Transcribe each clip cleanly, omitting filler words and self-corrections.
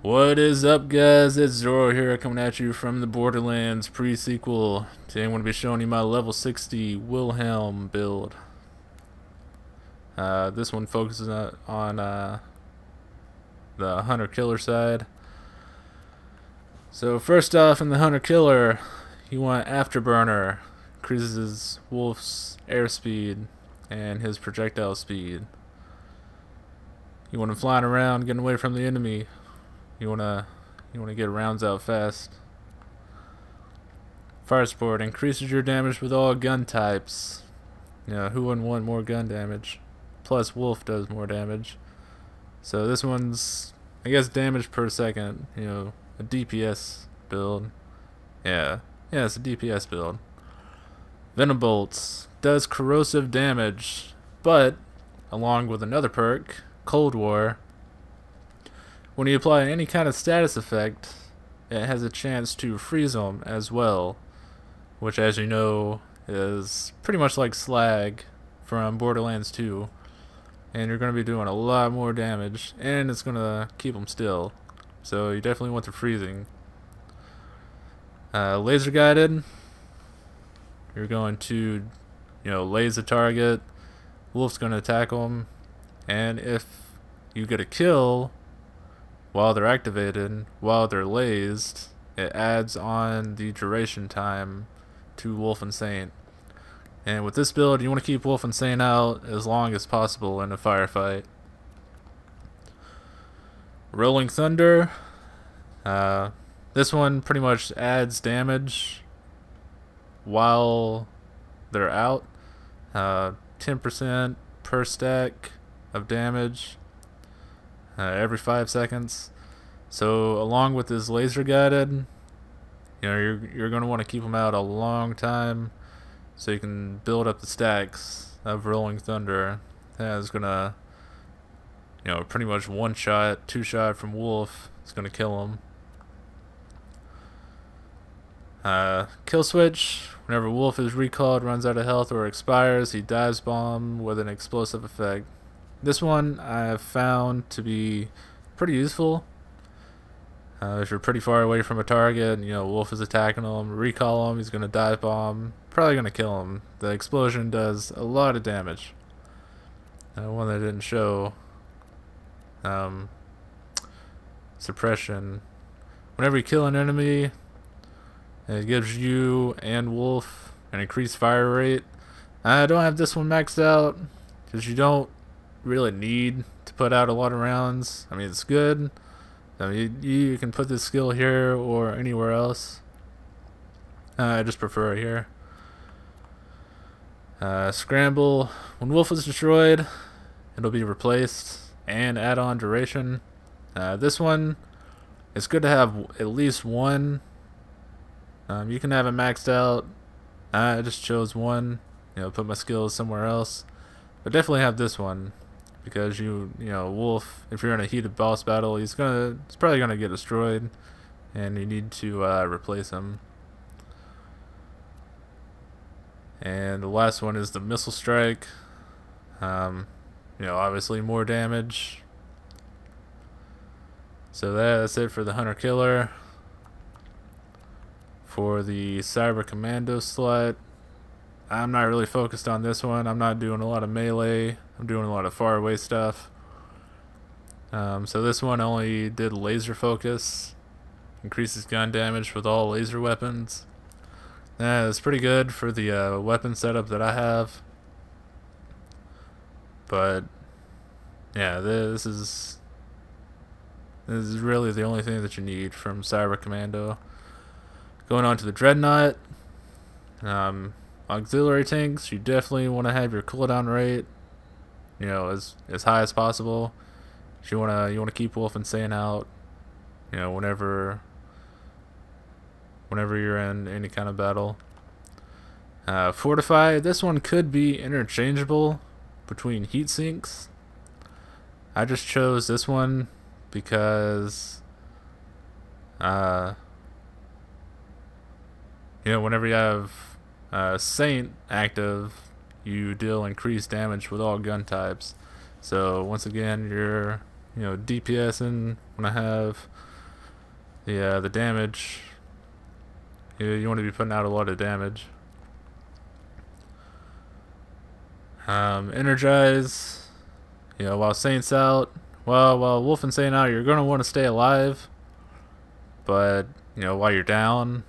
What is up, guys? It's Zoro here, coming at you from the Borderlands pre-sequel. Today I'm going to be showing you my level 60 Wilhelm build. This one focuses on the hunter-killer side. So first off, in the hunter-killer, you want Afterburner. Increases Wolf's airspeed and his projectile speed. You want him flying around, getting away from the enemy. You wanna get rounds out fast. Fire support increases your damage with all gun types. Who wouldn't want more gun damage? Plus Wolf does more damage. So this one's, I guess, damage per second. A DPS build. Yeah, it's a DPS build. Venom bolts does corrosive damage, but along with another perk, Cold War. When you apply any kind of status effect, it has a chance to freeze them as well, which, as you know, is pretty much like Slag from Borderlands 2, and you're going to be doing a lot more damage, and it's going to keep them still, so you definitely want the freezing. Laser guided, you're going to, laze a target. Wolf's going to attack them, and if you get a kill while they're activated, while they're lased, it adds on the duration time to Wolf and Saint. And with this build, you want to keep Wolf and Saint out as long as possible in a firefight. Rolling Thunder. This one pretty much adds damage while they're out. 10% per stack of damage every 5 seconds. So along with this laser guided, you're going to want to keep them out a long time, so you can build up the stacks of Rolling Thunder. That's gonna, pretty much one shot, two shot from Wolf. It's gonna kill him. Kill switch. Whenever Wolf is recalled, runs out of health, or expires, he dives bomb with an explosive effect. This one I have found to be pretty useful. If you're pretty far away from a target, Wolf is attacking him, recall him, he's going to dive bomb, probably going to kill him. The explosion does a lot of damage. One that didn't show, suppression. Whenever you kill an enemy, it gives you and Wolf an increased fire rate. I don't have this one maxed out, because you don't really need to put out a lot of rounds. I mean, it's good. I mean, you can put this skill here or anywhere else. I just prefer it here. Scramble. When Wolf is destroyed, it'll be replaced and add on duration. This one, it's good to have at least one. You can have it maxed out. I just chose one. Put my skills somewhere else. But definitely have this one, because Wolf, if you're in a heated boss battle, he's probably gonna get destroyed, and you need to replace him. And the last one is the missile strike. Obviously more damage. So that's it for the hunter killer. For the cyber commando slot, I'm not really focused on this one. I'm not doing a lot of melee. I'm doing a lot of far away stuff. So this one only did laser focus. Increases gun damage with all laser weapons. That's pretty good for the weapon setup that I have. But yeah, this is really the only thing that you need from Cyber Commando. Going on to the Dreadnought. Auxiliary tanks, you definitely want to have your cooldown rate, as high as possible. You want to keep Wolf and Saint out, whenever you're in any kind of battle. Fortify, this one could be interchangeable between heat sinks. I just chose this one because whenever you have Saint active, you deal increased damage with all gun types. So once again, you're DPSing when I have the damage. You want to be putting out a lot of damage. Energize. While Saint's out. Well, while Wolf and Saint out, you're going to want to stay alive. But, while you're down,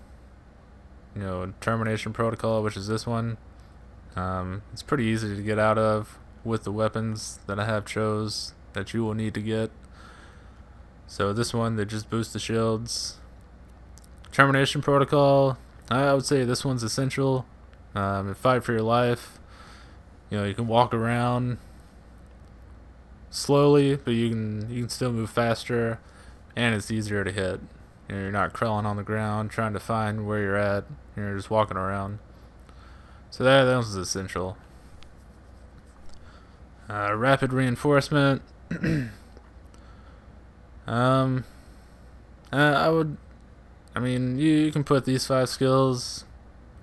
Termination Protocol, which is this one, it's pretty easy to get out of with the weapons that I have chose that you will need to get. So this one, they just boost the shields. Termination Protocol, I would say this one's essential. Fight for your life. You can walk around slowly, but you can still move faster, and it's easier to hit. You're not crawling on the ground trying to find where you're at. You're just walking around. So that was essential. Rapid reinforcement. You can put these 5 skills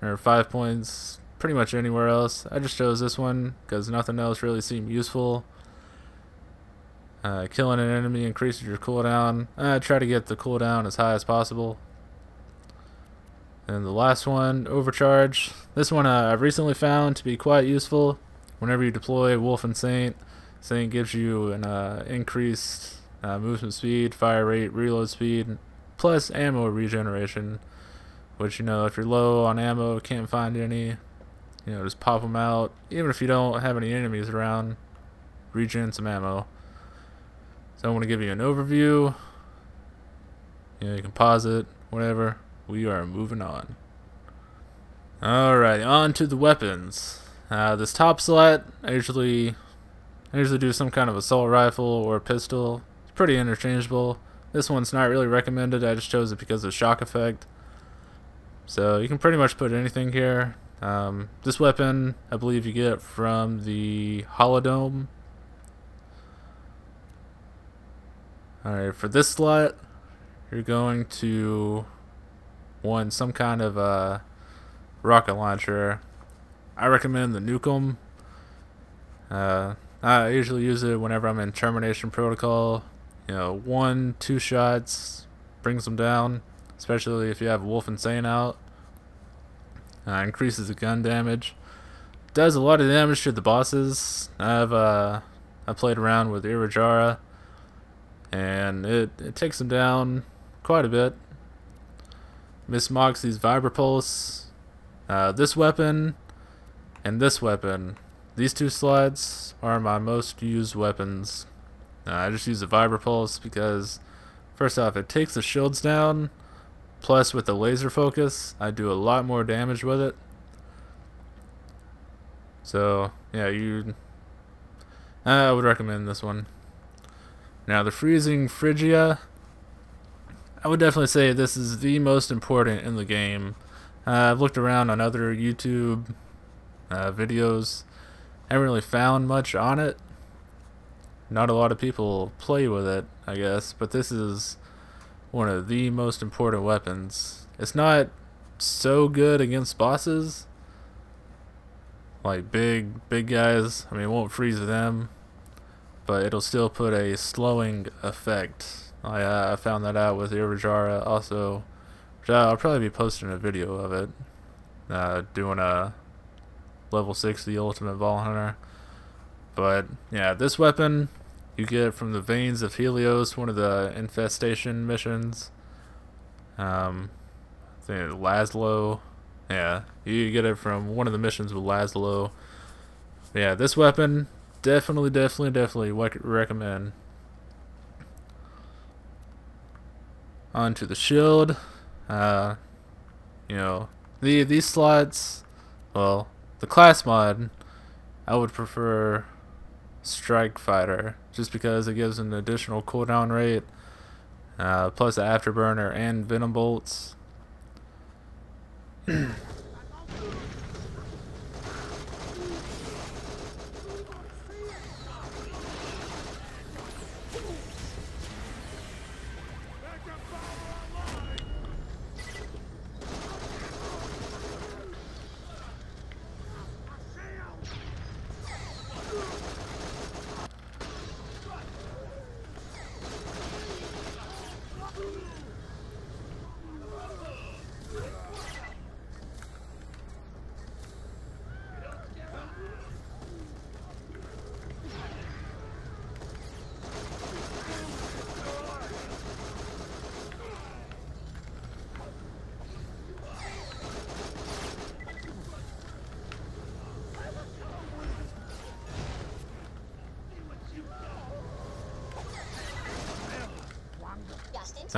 or 5 points pretty much anywhere else. I just chose this one because nothing else really seemed useful. Killing an enemy increases your cooldown. Try to get the cooldown as high as possible. And the last one, Overcharge. This one I've recently found to be quite useful. Whenever you deploy Wolf and Saint, Saint gives you an increased movement speed, fire rate, reload speed, plus ammo regeneration. Which, if you're low on ammo, can't find any, just pop them out. Even if you don't have any enemies around, regen some ammo. So I want to give you an overview. You can pause it, whatever. We are moving on. Alright, on to the weapons. This top slot, I usually do some kind of assault rifle or pistol. It's pretty interchangeable. This one's not really recommended. I just chose it because of shock effect. So you can pretty much put anything here. This weapon, I believe you get from the Holodome. Alright, for this slot, you're going to want some kind of rocket launcher. I recommend the Nukem. I usually use it whenever I'm in Termination Protocol. 1-2 shots brings them down, especially if you have Wolf and Saint out. Increases the gun damage. Does a lot of damage to the bosses. I played around with Irajara, and it takes them down quite a bit. Miss Moxie's Vibrapulse. This weapon and this weapon. These 2 slots are my most used weapons. I just use the Vibrapulse because, first off, it takes the shields down. Plus, with the laser focus, I do a lot more damage with it. So, yeah, I would recommend this one. Now, the Freezing Phrygia, I would definitely say this is the most important in the game. I've looked around on other YouTube videos. I haven't really found much on it. Not a lot of people play with it, I guess, but this is one of the most important weapons. It's not so good against bosses, like big guys. It won't freeze them, but it'll still put a slowing effect. I found that out with Irajara also. I'll probably be posting a video of it, doing a level 60 Ultimate Ball Hunter. But yeah, this weapon you get from the Veins of Helios, one of the infestation missions. I think Laszlo. Yeah, you get it from one of the missions with Laszlo. But yeah, this weapon definitely recommend. On to the shield. These slots, well, the class mod, I would prefer Strike Fighter, just because it gives an additional cooldown rate, plus the Afterburner and Venom Bolts.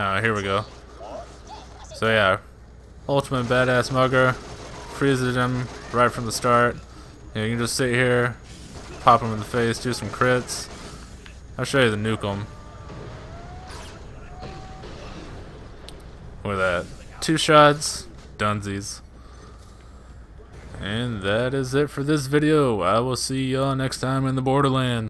Oh, here we go. So yeah, ultimate badass mugger, freezes him right from the start. You can just sit here, pop him in the face, do some crits. I'll show you the nuke him. Look at that. 2 shots, dunsies. And that is it for this video. I will see y'all next time in the Borderlands.